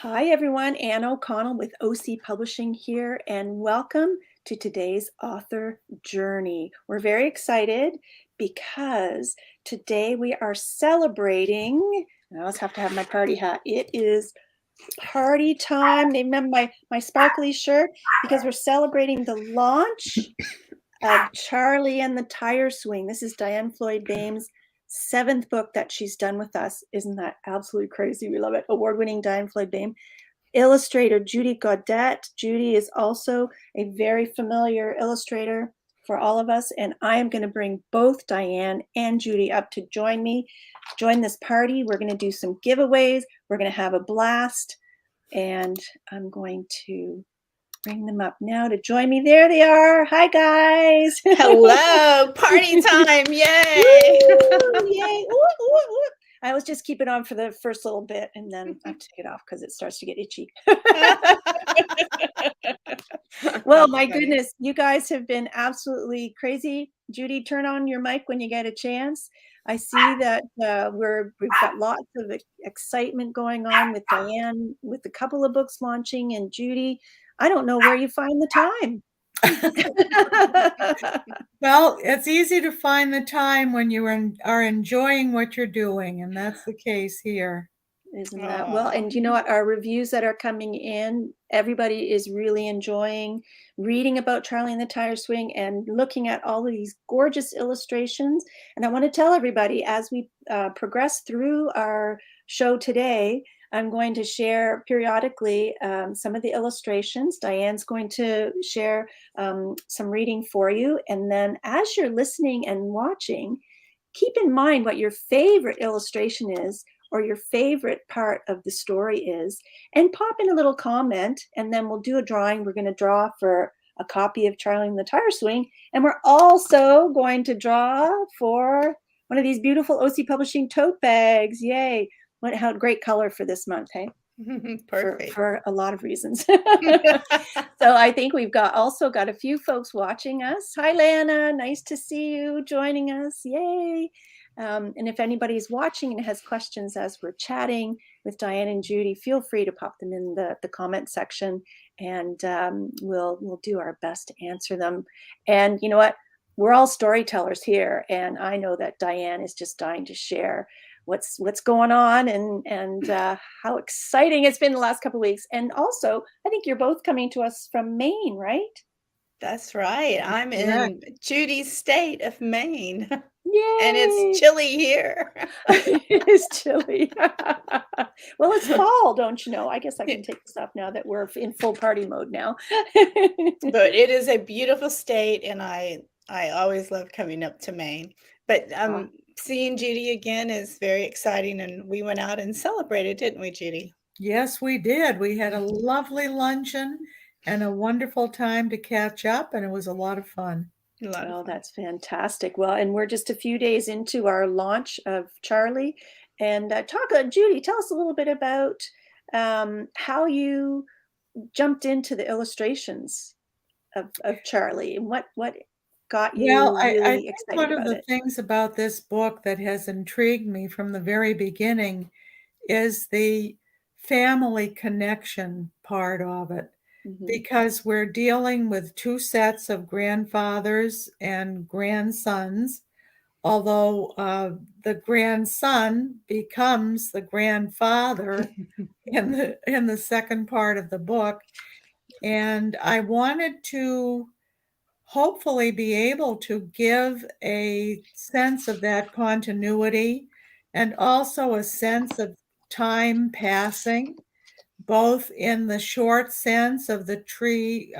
Hi, everyone. Ann O'Connell with OC Publishing here, and welcome to today's author journey. We're very excited because today we are celebrating. I always have to have my party hat. It is party time. Remember my sparkly shirt because we're celebrating the launch of Charlie and the Tire Swing. This is Diann Floyd Boehm's seventh book that she's done with us. Isn't that absolutely crazy? We love it. Award-winning Diann Floyd Boehm. Illustrator Judy Gaudet. Judy is also a very familiar illustrator for all of us, and I am going to bring both Diann and Judy up to join this party. We're going to do some giveaways. We're going to have a blast, and I'm going to bring them up now to join me. There they are. Hi, guys. Hello, party time. Yay. Woo, yay. Ooh, ooh, ooh. I always just keep it on for the first little bit and then I have to take it off because it starts to get itchy. Well, my goodness, you guys have been absolutely crazy. Judy, turn on your mic when you get a chance. I see that we've got lots of excitement going on with Diann, with a couple of books launching, and Judy, I don't know where you find the time. Well, it's easy to find the time when you are enjoying what you're doing, and that's the case here. Isn't that well? And you know what? Our reviews that are coming in, everybody is really enjoying reading about Charlie and the Tire Swing and looking at all of these gorgeous illustrations. And I want to tell everybody as we progress through our show today, I'm going to share periodically some of the illustrations. Diann's going to share some reading for you. And then as you're listening and watching, keep in mind what your favorite illustration is or your favorite part of the story is, and pop in a little comment, and then we'll do a drawing. We're going to draw for a copy of Charlie and the Tire Swing, and we're also going to draw for one of these beautiful OC Publishing tote bags. Yay. How great color for this month, hey? Perfect. For a lot of reasons. So I think we've also got a few folks watching us. Hi, Lana. Nice to see you joining us. Yay. And if anybody's watching and has questions as we're chatting with Diann and Judy, feel free to pop them in the comment section, and we'll do our best to answer them. And you know what? We're all storytellers here, and I know that Diann is just dying to share what's going on and how exciting it's been the last couple of weeks. And also, I think you're both coming to us from Maine, right? That's right. I'm in Judy's state of Maine. Yay! And it's chilly here. It is chilly. Well, it's fall, don't you know? I guess I can take this off now that we're in full party mode now. But it is a beautiful state, and I always love coming up to Maine. But seeing Judy again is very exciting, and we went out and celebrated, didn't we, Judy? Yes, we did. We had a lovely luncheon and a wonderful time to catch up, and it was a lot of fun. Well, that's fantastic. Well, and we're just a few days into our launch of Charlie. And Judy, tell us a little bit about how you jumped into the illustrations of Charlie and what got you really I think excited one of about the it. things about this book that has intrigued me from the very beginning is the family connection part of it. Because we're dealing with two sets of grandfathers and grandsons, although the grandson becomes the grandfather in the second part of the book. And I wanted to hopefully be able to give a sense of that continuity and also a sense of time passing, both in the short sense of the tree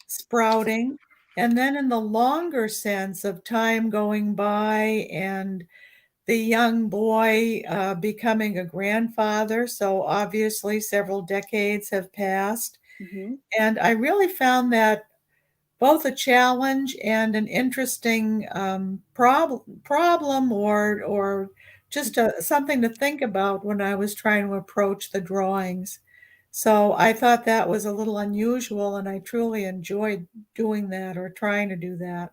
sprouting, and then in the longer sense of time going by and the young boy becoming a grandfather. So obviously several decades have passed. And I really found that both a challenge and an interesting problem or just something to think about when I was trying to approach the drawings. So I thought that was a little unusual, and I truly enjoyed doing that or trying to do that.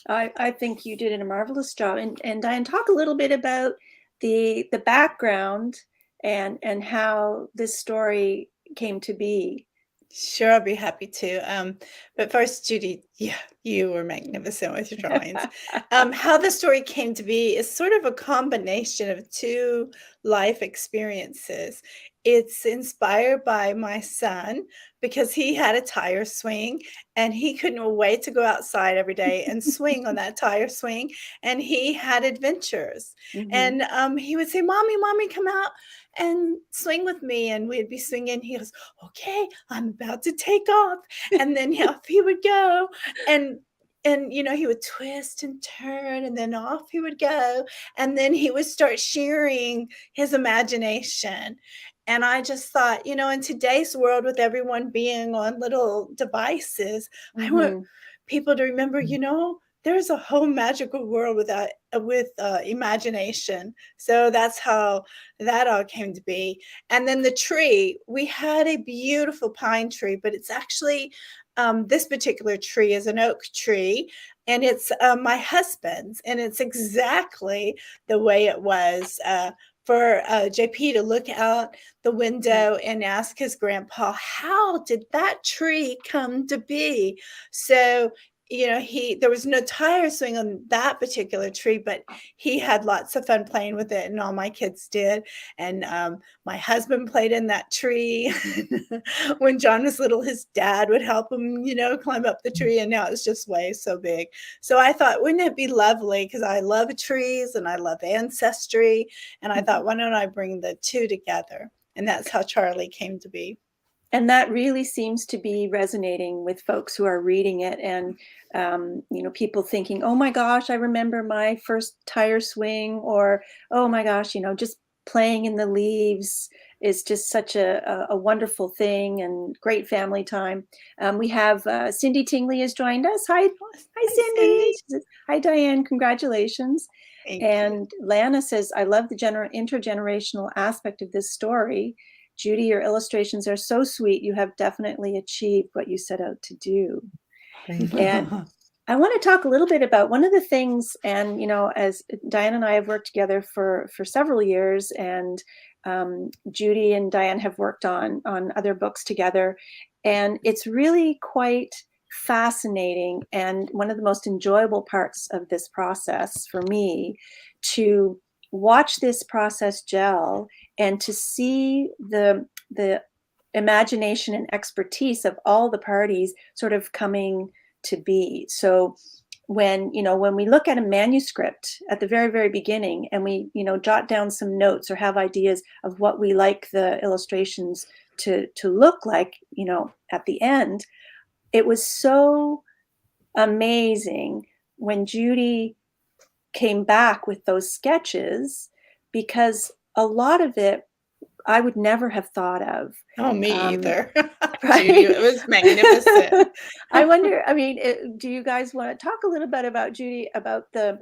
I think you did a marvelous job. And Diann, talk a little bit about the background and how this story came to be. Sure, I'll be happy to. But first, Judy, yeah, you were magnificent with your drawings. How the story came to be is sort of a combination of two life experiences. It's inspired by my son because he had a tire swing and he couldn't wait to go outside every day and swing on that tire swing. And he had adventures. Mhm. And he would say, Mommy, Mommy, come out and swing with me. And we'd be swinging. He goes, okay, I'm about to take off. And then off he would go. And he would twist and turn and then off he would go. And then he would start sharing his imagination. And I just thought, in today's world with everyone being on little devices, I want Mhm. people to remember, there's a whole magical world with imagination. So that's how that all came to be. And then the tree, we had a beautiful pine tree, but it's actually this particular tree is an oak tree, and it's my husband's, and it's exactly the way it was for JP to look out the window and ask his grandpa, how did that tree come to be? So there was no tire swing on that particular tree, but he had lots of fun playing with it, and all my kids did. And my husband played in that tree. When John was little, his dad would help him, climb up the tree, and now it's just way so big. So I thought, wouldn't it be lovely? Because I love trees and I love ancestry. And I thought, why don't I bring the two together? And that's how Charlie came to be. And that really seems to be resonating with folks who are reading it, and people thinking, oh my gosh, I remember my first tire swing, or oh my gosh, just playing in the leaves is just such a wonderful thing and great family time. We have Cindy Tingley has joined us. Hi, Cindy. She says, hi, Diann. Congratulations. Thank you. And Lana says, I love the intergenerational aspect of this story. Judy, your illustrations are so sweet. You have definitely achieved what you set out to do. Thank you. And I want to talk a little bit about one of the things, and as Diann and I have worked together for several years, and Judy and Diann have worked on other books together, and it's really quite fascinating and one of the most enjoyable parts of this process for me, to watch this process gel and to see the imagination and expertise of all the parties sort of coming to be. So when we look at a manuscript at the very, very beginning, and we jot down some notes or have ideas of what we like the illustrations to look like, at the end, it was so amazing when Judy came back with those sketches, because a lot of it I would never have thought of. Oh, me either. Right? Judy, it was magnificent. I wonder, do you guys want to talk a little bit about, Judy, about the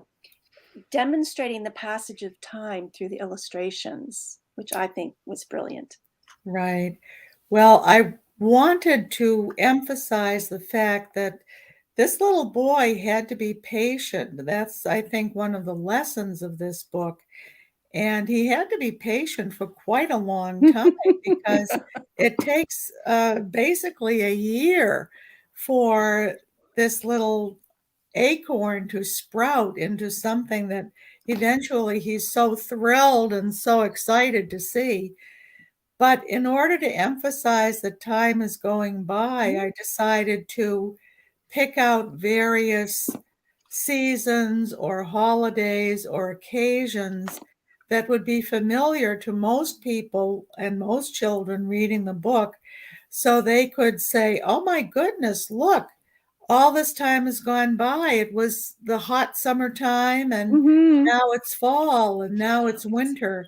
demonstrating the passage of time through the illustrations, which I think was brilliant. Right. Well, I wanted to emphasize the fact that this little boy had to be patient. That's, I think, one of the lessons of this book. And he had to be patient for quite a long time because it takes basically a year for this little acorn to sprout into something that eventually he's so thrilled and so excited to see. But in order to emphasize that time is going by, I decided to pick out various seasons or holidays or occasions that would be familiar to most people and most children reading the book, so they could say, oh my goodness, look, all this time has gone by. It was the hot summertime, and now it's fall, and now it's winter.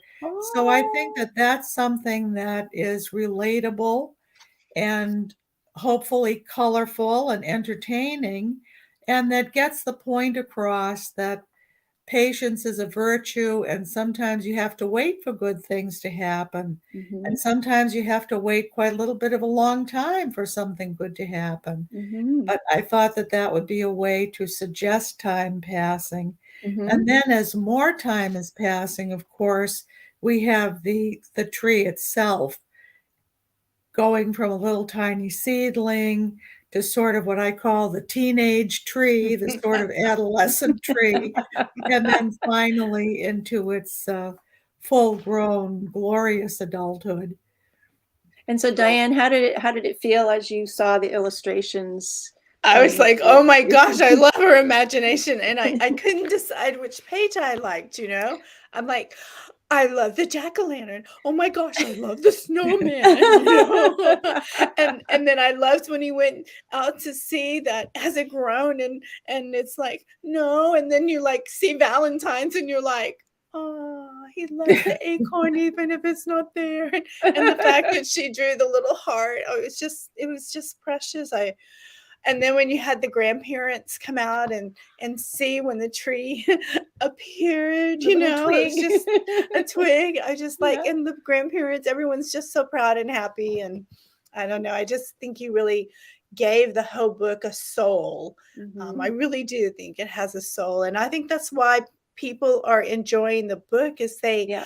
So I think that that's something that is relatable and hopefully colorful and entertaining, and that gets the point across that patience is a virtue, and sometimes you have to wait for good things to happen. And sometimes you have to wait quite a little bit of a long time for something good to happen. But I thought that that would be a way to suggest time passing. And then as more time is passing, of course, we have the tree itself going from a little tiny seedling to sort of what I call the teenage tree, the sort of adolescent tree, and then finally into its full-grown, glorious adulthood. And so, Diann, how did it feel as you saw the illustrations? I was like, oh my gosh, I love her imagination. And I couldn't decide which page I liked, I'm like, I love the jack-o'-lantern. Oh my gosh, I love the snowman. And then I loved when he went out to see that has it grown and it's like, no. And then you like see Valentine's and you're like, oh, he loves the acorn even if it's not there. And the fact that she drew the little heart, it was just precious. And then when you had the grandparents come out and see when the tree appeared, it was just a twig. I just and the grandparents, everyone's just so proud and happy. And I don't know, I just think you really gave the whole book a soul. I really do think it has a soul. And I think that's why people are enjoying the book is they,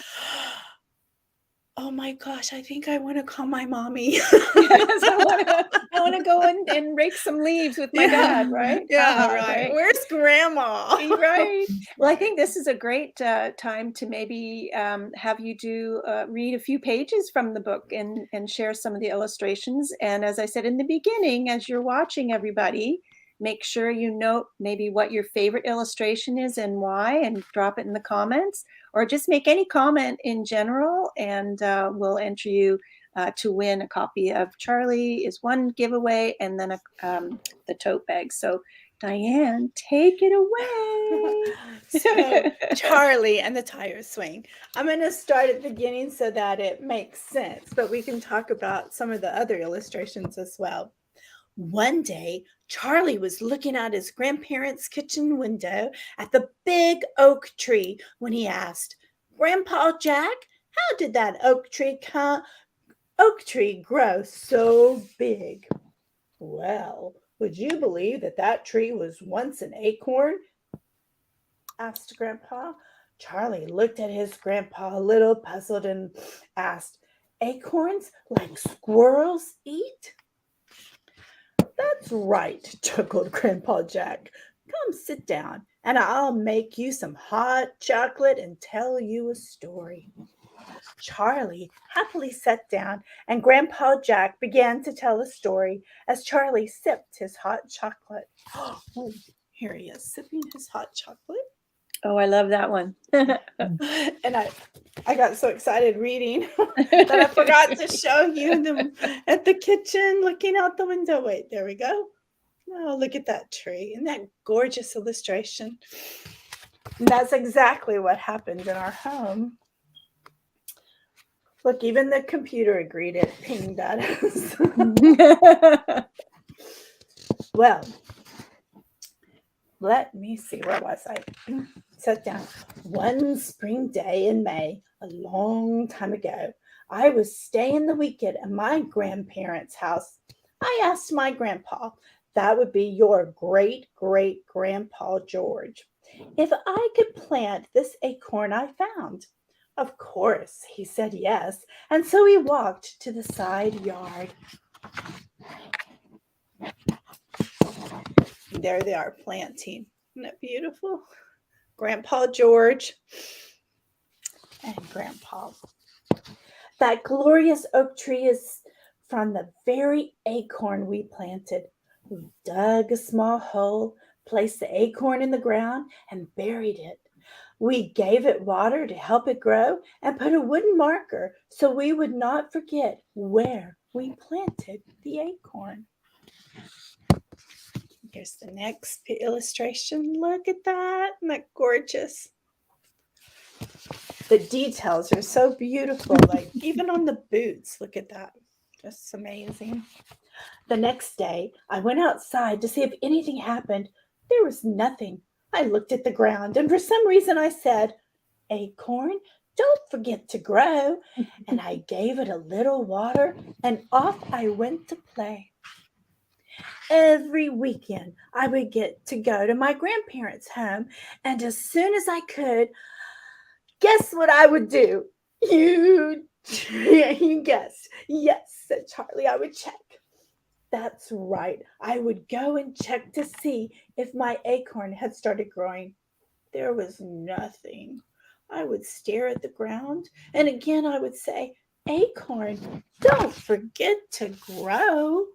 oh my gosh, I think I want to call my mommy. Yes, I want to go and rake some leaves with my dad, right? Yeah, right. Where's Grandma? Right. Well, I think this is a great time to maybe have you read a few pages from the book and share some of the illustrations. And as I said in the beginning, as you're watching everybody, make sure you note maybe what your favorite illustration is and why, and drop it in the comments, or just make any comment in general, and we'll enter you to win a copy of Charlie is one giveaway, and then the tote bag. So Diann, take it away. So Charlie and the tire swing. I'm going to start at the beginning so that it makes sense, but we can talk about some of the other illustrations as well. One day, Charlie was looking out his grandparents' kitchen window at the big oak tree when he asked, Grandpa Jack, how did that oak tree grow so big? Well, would you believe that tree was once an acorn? Asked Grandpa. Charlie looked at his grandpa a little puzzled and asked, Acorns like squirrels eat? That's right, chuckled Grandpa Jack. Come sit down, and I'll make you some hot chocolate and tell you a story. Charlie happily sat down, and Grandpa Jack began to tell a story as Charlie sipped his hot chocolate. Oh, here he is, sipping his hot chocolate. Oh, I love that one. And I got so excited reading that I forgot to show you them at the kitchen looking out the window. Wait, there we go. Oh, look at that tree. Isn't that gorgeous illustration? And that's exactly what happened in our home. Look, even the computer agreed it pinged at us. Well, let me see. Where was I? Sat down. One spring day in May, a long time ago, I was staying the weekend at my grandparents' house. I asked my grandpa, that would be your great-great-grandpa George, if I could plant this acorn I found. Of course, he said yes, and so he walked to the side yard. There they are planting. Isn't that beautiful? Grandpa George and Grandpa. That glorious oak tree is from the very acorn we planted. We dug a small hole, placed the acorn in the ground, and buried it. We gave it water to help it grow and put a wooden marker so we would not forget where we planted the acorn. Here's the next illustration. Look at that. Isn't that gorgeous? The details are so beautiful. Like even on the boots. Look at that. Just amazing. The next day, I went outside to see if anything happened. There was nothing. I looked at the ground, and for some reason I said, Acorn, don't forget to grow. And I gave it a little water, and off I went to play. Every weekend, I would get to go to my grandparents' home, and as soon as I could, guess what I would do? You guessed. Yes, said Charlie, I would check. That's right. I would go and check to see if my acorn had started growing. There was nothing. I would stare at the ground, and again I would say, Acorn, don't forget to grow.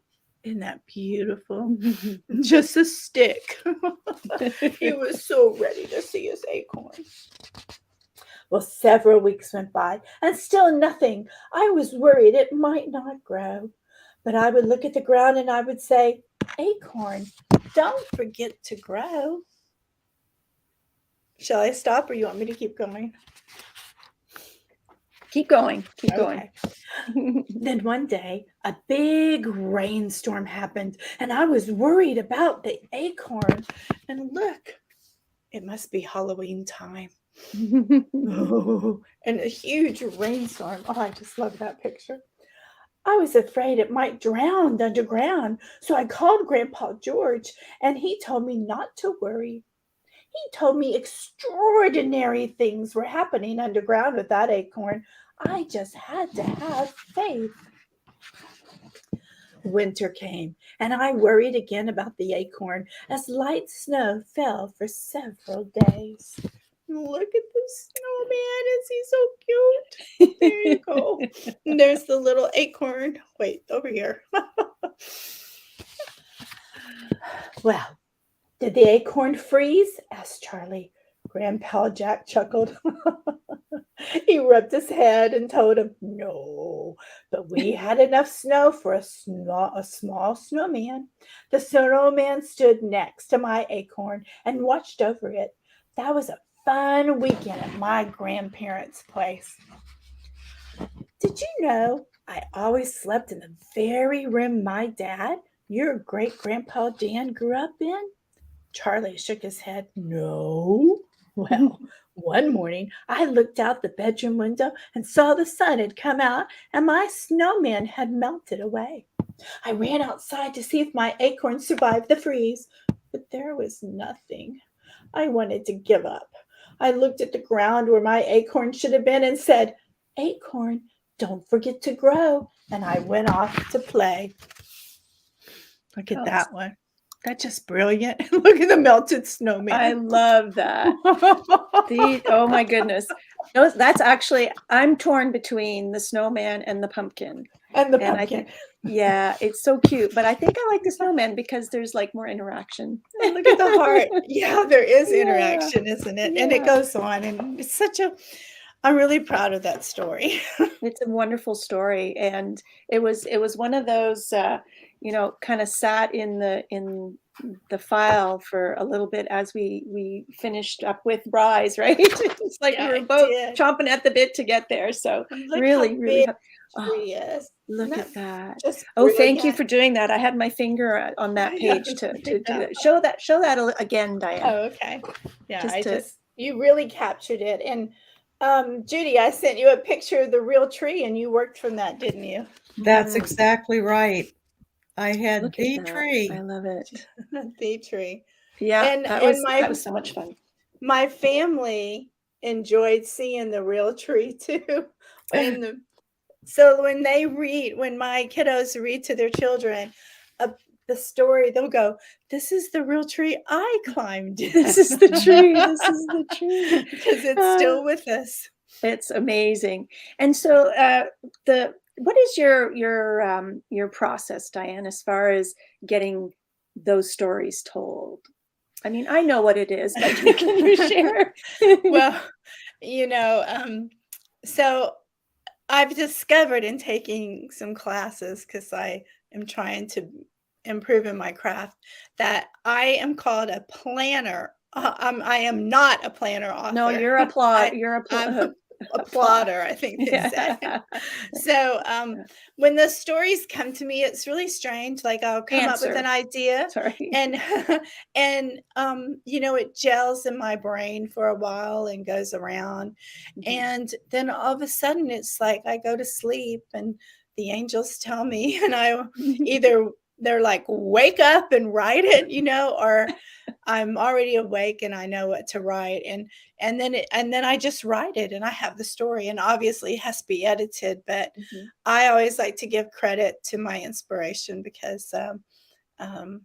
Isn't that beautiful? Just a stick. He was so ready to see his acorn. Well, several weeks went by, and still nothing. I was worried it might not grow. But I would look at the ground and I would say, Acorn, don't forget to grow. Shall I stop or you want me to keep going? Keep going. Keep going. Then one day, a big rainstorm happened, and I was worried about the acorn. And look, it must be Halloween time. Oh, and a huge rainstorm. Oh, I just love that picture. I was afraid it might drown underground, so I called Grandpa George, and he told me not to worry. He told me extraordinary things were happening underground with that acorn. I just had to have faith. Winter came, and I worried again about the acorn as light snow fell for several days. Look at the snowman. Is he so cute? There you go. And there's the little acorn. Wait, over here. Well, did the acorn freeze? Asked Charlie. Grandpa Jack chuckled. He rubbed his head and told him, no, but we had enough snow for a small snowman. The snowman stood next to my acorn and watched over it. That was a fun weekend at my grandparents' place. Did you know I always slept in the very room my dad, your great-grandpa Dan, grew up in? Charlie shook his head. No. Well, one morning I looked out the bedroom window and saw the sun had come out and my snowman had melted away. I ran outside to see if my acorn survived the freeze, but there was nothing. I wanted to give up. I looked at the ground where my acorn should have been and said, Acorn, don't forget to grow. And I went off to play. Look at that one. That's just brilliant. Look at the melted snowman. I love that. Oh my goodness. That's actually, I'm torn between the snowman and the pumpkin. And the pumpkin. I think, yeah, it's so cute. But I think I like the snowman because there's like more interaction. And look at the heart. Yeah, there is interaction, isn't it? Yeah. And it goes on. And it's I'm really proud of that story. It's a wonderful story. And it was one of those, kind of sat in the file for a little bit as we finished up with Rise, right? It's like we were both chomping at the bit to get there. So really look at that. Thank you for doing that. I had my finger on that page to do that. Show that again, Diann. Oh, okay. Yeah, you really captured it. And Judy, I sent you a picture of the real tree and you worked from that, didn't you? That's exactly right. I had the tree. I love it. The tree. Yeah, and that was so much fun. My family enjoyed seeing the real tree too. So when my kiddos read to their children the story, they'll go, "This is the real tree I climbed in. This is the tree. This is the tree." Because it's still with us. It's amazing. And so what is your process, Diann, as far as getting those stories told? I mean, I know what it is, but can you share? Well, so I've discovered in taking some classes, because I am trying to improve in my craft, that I am called a planner. I am not a planner author. No, you're a plotter. A plotter, I think they say. So when the stories come to me, it's really strange. Like I'll come up with an idea, and it gels in my brain for a while and goes around, and then all of a sudden it's like I go to sleep and the angels tell me, and I either they're like, wake up and write it, or I'm already awake and I know what to write. And then I just write it and I have the story, and obviously it has to be edited, but I always like to give credit to my inspiration because um,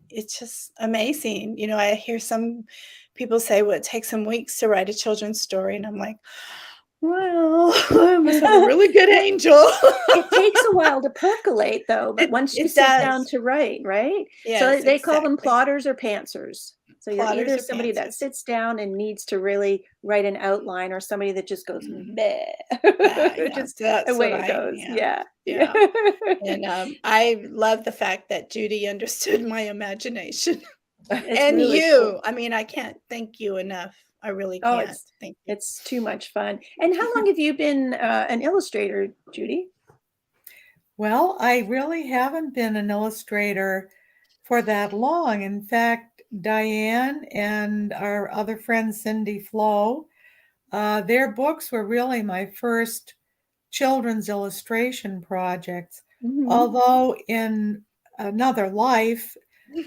it's just amazing. I hear some people say, well, it takes some weeks to write a children's story. And I'm like, well, I must have a really good angel. It takes a while to percolate, though, but once you sit down to write, right? So Yes, they call them exactly. plotters or pantsers. So you're Plotters either or somebody that pantsers. sits down and needs to really write an outline, or somebody that just goes, bleh. Yeah, Just that's what away it I goes. am. Yeah. Yeah. And I love the fact that Judy understood my imagination. It's And really you. cool. I mean, I can't thank you enough. I really Oh, can't. Thank you. it's too much fun. And how long have you been an illustrator, Judy? Well, I really haven't been an illustrator for that long. In fact, Diann and our other friend Cindy Flo, their books were really my first children's illustration projects. Although in another life,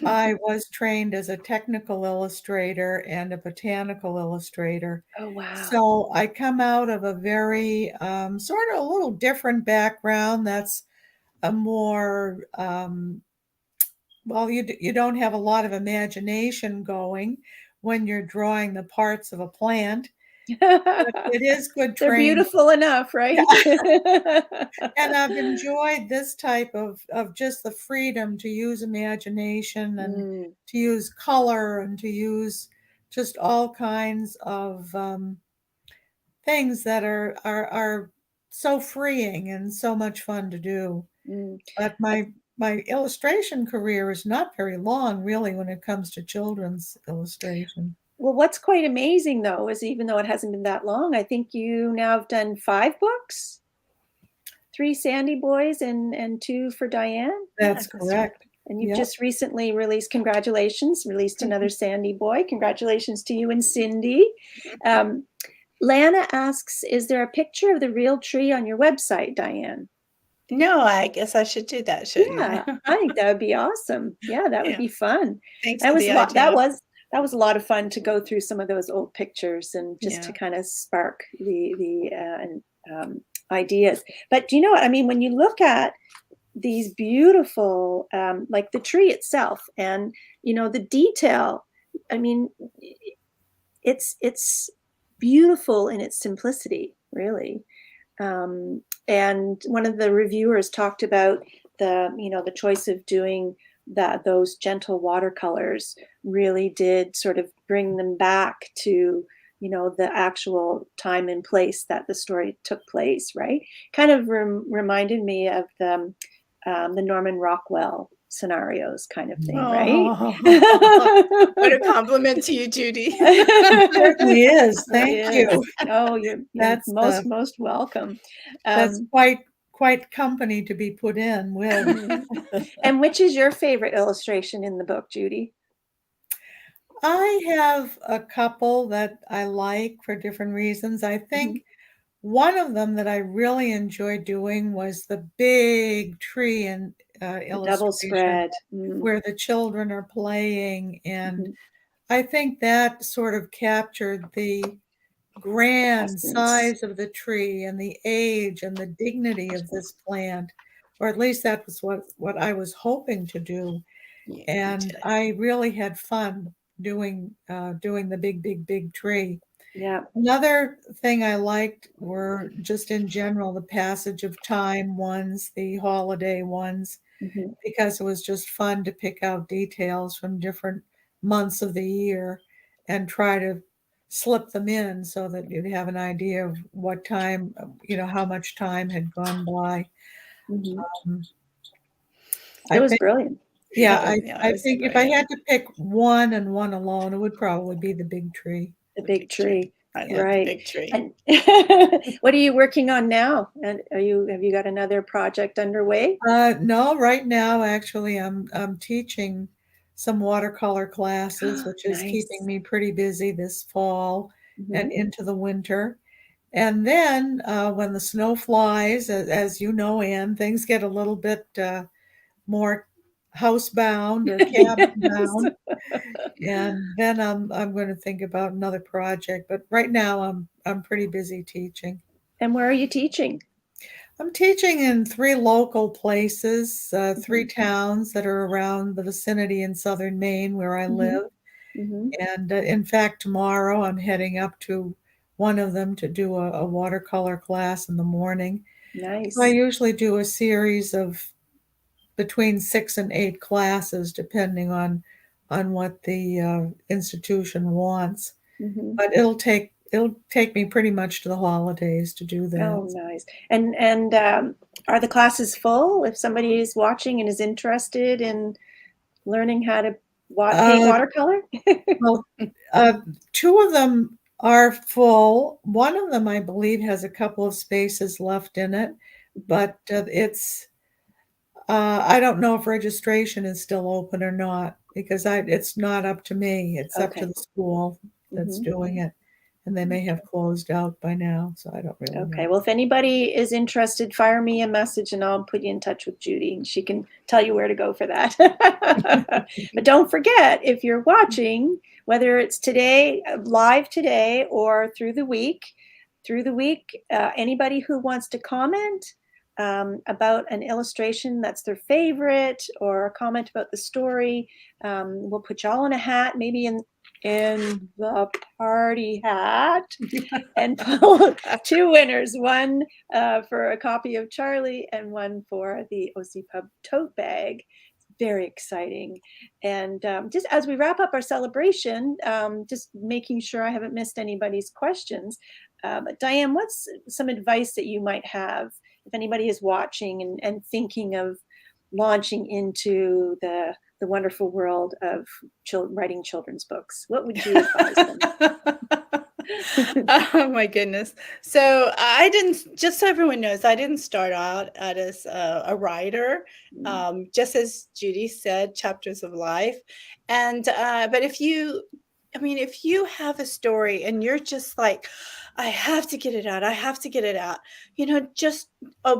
I was trained as a technical illustrator and a botanical illustrator. Oh, wow. So I come out of a very sort of a little different background. That's a more well, you don't have a lot of imagination going when you're drawing the parts of a plant. But it is good They're training. beautiful enough, right? And I've enjoyed this type of just the freedom to use imagination and to use color and to use just all kinds of things that are so freeing and so much fun to do. But my illustration career is not very long, really, when it comes to children's illustration. Well, what's quite amazing, though, is even though it hasn't been that long, I think you now have done 5 books, 3 Sandy Boys and 2 for Diann. That's correct. And you've just recently released, released another Sandy Boy. Congratulations to you and Cindy. Lana asks, is there a picture of the real tree on your website, Diann? No, I guess I should do that, shouldn't I? I think that would be awesome. Yeah, that would be fun. Thanks That for was the a lot. idea. That was a lot of fun to go through some of those old pictures and just to kind of spark the ideas. But do you know what I mean? When you look at these beautiful, like the tree itself, and the detail, I mean, it's beautiful in its simplicity, really. And one of the reviewers talked about the choice of doing those gentle watercolors really did sort of bring them back to the actual time and place that the story took place, right? Kind of reminded me of the Norman Rockwell scenarios kind of thing, right? What a compliment to you, Judy. It certainly is. Thank you. Oh, you're most welcome. That's quite company to be put in with. And which is your favorite illustration in the book, Judy? I have a couple that I like for different reasons. I think one of them that I really enjoyed doing was the big tree and illustration double spread where the children are playing, and I think that sort of captured the grand size of the tree and the age and the dignity of this plant, or at least that was what I was hoping to do. And I really had fun doing the big tree. Yeah. Another thing I liked were just in general the passage of time ones, the holiday ones, because it was just fun to pick out details from different months of the year and try to slip them in so that you'd have an idea of what time, how much time had gone by. It was brilliant. Yeah, I think if I had to pick one and one alone, it would probably be the big tree. The big tree. I love the big tree. And what are you working on now? And have you got another project underway? No, right now actually I'm teaching some watercolor classes, which is keeping me pretty busy this fall and into the winter. And then when the snow flies, as you know, Anne, things get a little bit more housebound or cabin bound. And then I'm going to think about another project. But right now I'm pretty busy teaching. And where are you teaching? I'm teaching in 3 local places, 3 towns that are around the vicinity in southern Maine where I live. And in fact, tomorrow I'm heading up to one of them to do a watercolor class in the morning. Nice. So I usually do a series of between 6 and 8 classes, depending on what the institution wants. But it'll take me pretty much to the holidays to do that. Oh, nice. And are the classes full? If somebody is watching and is interested in learning how to paint watercolor? Well, 2 of them are full. One of them, I believe, has a couple of spaces left in it, but it's I don't know if registration is still open or not, because it's not up to me. It's up to the school that's doing it, and they may have closed out by now, so I don't really know. Okay, well, if anybody is interested, fire me a message and I'll put you in touch with Judy and she can tell you where to go for that. But don't forget, if you're watching, whether it's today, live today, or through the week, anybody who wants to comment about an illustration that's their favorite, or a comment about the story, we'll put y'all in a hat, maybe in the party hat, and pull 2 winners, one for a copy of Charlie and one for the OC Pub tote bag. It's very exciting. And just as we wrap up our celebration, just making sure I haven't missed anybody's questions. But Diann, what's some advice that you might have if anybody is watching and thinking of launching into the wonderful world of writing children's books? What would you advise them? Oh my goodness. So I didn't, just so everyone knows, I didn't start out as a writer, just as Judy said, chapters of life. And, but if you have a story and you're just like, I have to get it out,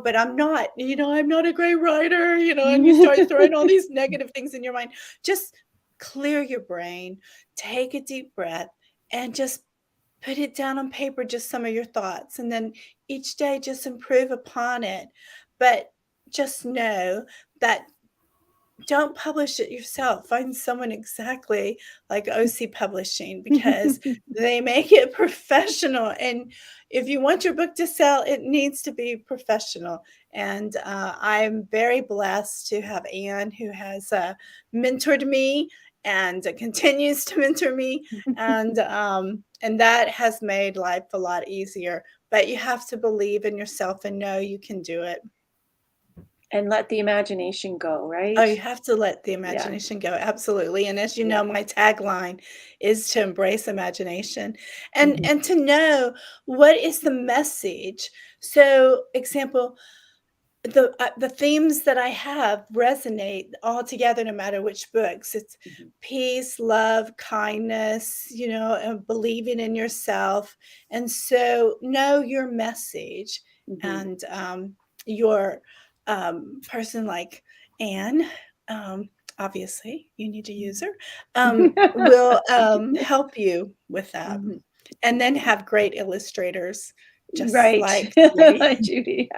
but I'm not, I'm not a great writer, and you start throwing all these negative things in your mind, just clear your brain, take a deep breath, and just put it down on paper, just some of your thoughts, and then each day just improve upon it. But just know that don't publish it yourself. Find someone exactly like OC Publishing, because they make it professional. And if you want your book to sell, it needs to be professional. And I'm very blessed to have Anne, who has mentored me and continues to mentor me. And that has made life a lot easier. But you have to believe in yourself and know you can do it. And let the imagination go, right? Oh, you have to let the imagination go. Absolutely. And as you know, my tagline is to embrace imagination and to know what is the message. So, example, the themes that I have resonate all together, no matter which books. It's peace, love, kindness, and believing in yourself. And so know your message, and your person like Anne, obviously you need to use her, will help you with that. And then have great illustrators, just like Judy. Like Judy.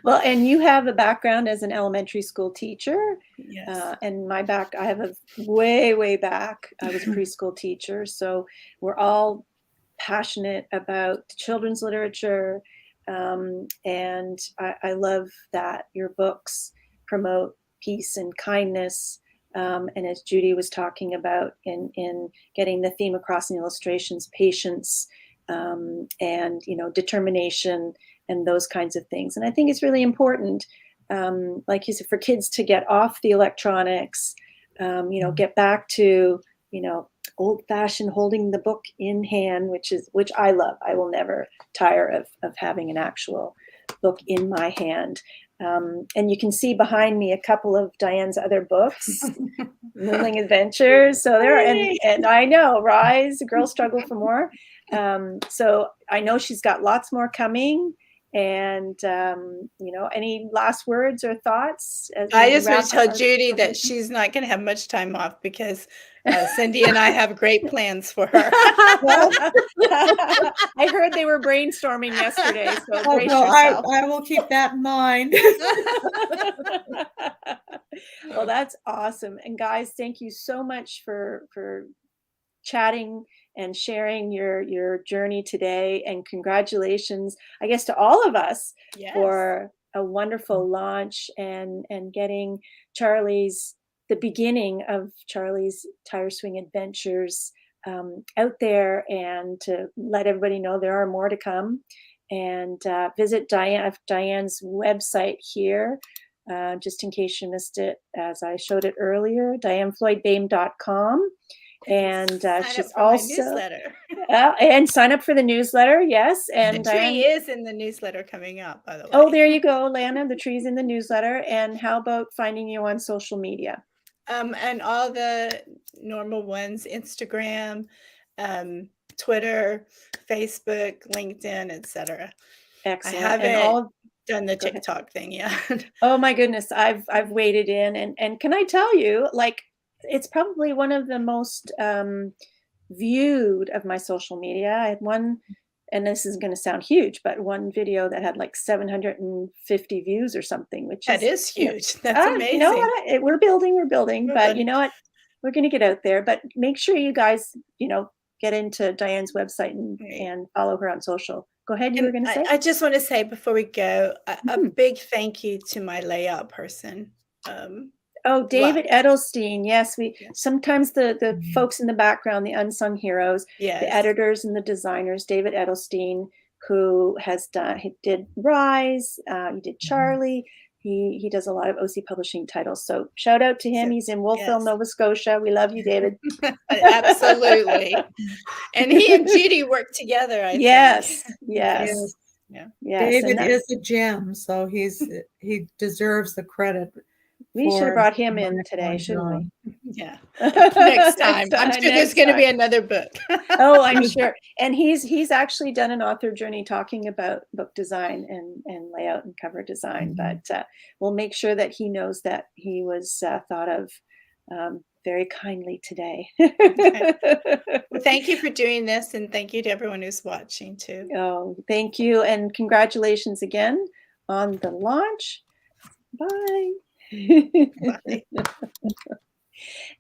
Well, and you have a background as an elementary school teacher. Yes. And I have a way back. I was a preschool teacher. So we're all passionate about children's literature. And I love that your books promote peace and kindness. And as Judy was talking about in getting the theme across in illustrations, patience, and determination, and those kinds of things. And I think it's really important, like you said, for kids to get off the electronics, get back to old-fashioned holding the book in hand, which I love. I will never tire of having an actual book in my hand. And you can see behind me a couple of Diann's other books, Moving Adventures. So there, and I know, Rise, Girls Struggle for More. So I know she's got lots more coming, And, any last words or thoughts as I we just want wrap to up tell our Judy that conversation? she's not going to have much time off because Cindy and I have great plans for her. I heard they were brainstorming yesterday, so Oh, brace well, yourself. I will keep that in mind. Well, that's awesome. And guys, thank you so much for chatting and sharing your journey today. And congratulations, I guess, to all of us Yes. for a wonderful launch and getting the beginning of Charlie's Tire Swing Adventures out there, and to let everybody know there are more to come. And visit Diann's website here, just in case you missed it, as I showed it earlier, DiannFloydBoehm.com. And sign she's up for my also newsletter. and sign up for the newsletter. Yes, and The tree Diann. is in the newsletter coming up, by the way. Oh, there you go, Lana. The tree's in the newsletter. And how about finding you on social media? And all the normal ones: Instagram, Twitter, Facebook, LinkedIn, etc. I Excellent. And haven't done the go ahead. TikTok thing yet. Oh my goodness, I've waded in, and can I tell you, like, it's probably one of the most viewed of my social media. I had one, and this is going to sound huge, but one video that had like 750 views or something, which That is is huge. That's amazing. You know what? We're building, We're but building. you know what? We're going to get out there. But make sure you guys, get into Diann's website and follow her on social. Go ahead. You were going to say? I just want to say before we go, a Mhm. big thank you to my layout person. Oh, David Edelstein. Yes, Yes. sometimes the folks in the background, the unsung heroes, the Yes. editors and the designers. David Edelstein, who he did Rise, he did Charlie. He does a lot of OC Publishing titles. So shout out to him. He's in Wolfville, Yes. Nova Scotia. We love you, David. Absolutely. And he and Judy work together, I think. Yes. Yes. Yeah. Yes. David is a gem, so he deserves the credit. We should have brought him in today, shouldn't we? Yeah. Next time. I'm sure there's going to be time. another book. Oh, I'm sure. And he's actually done an author journey talking about book design and layout and cover design. But we'll make sure that he knows that he was thought of very kindly today. Okay. Well, thank you for doing this, and thank you to everyone who's watching too. Oh, thank you, and congratulations again on the launch. Bye. Bye.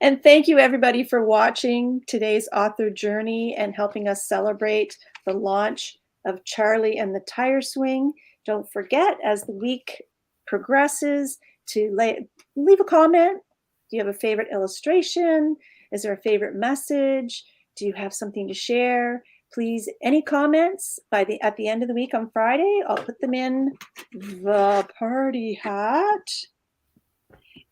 And thank you, everybody, for watching today's author journey and helping us celebrate the launch of Charlie and the Tire Swing. Don't forget, as the week progresses, to leave a comment. Do you have a favorite illustration? Is there a favorite message? Do you have something to share? Please, any comments at the end of the week on Friday, I'll put them in the party hat.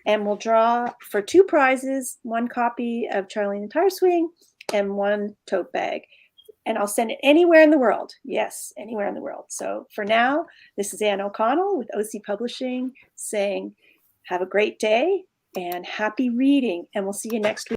And we'll draw for 2 prizes, 1 copy of Charlie and the Tire Swing and 1 tote bag. And I'll send it anywhere in the world. Yes, anywhere in the world. So for now, this is Ann O'Connell with OC Publishing saying, have a great day and happy reading. And we'll see you next week.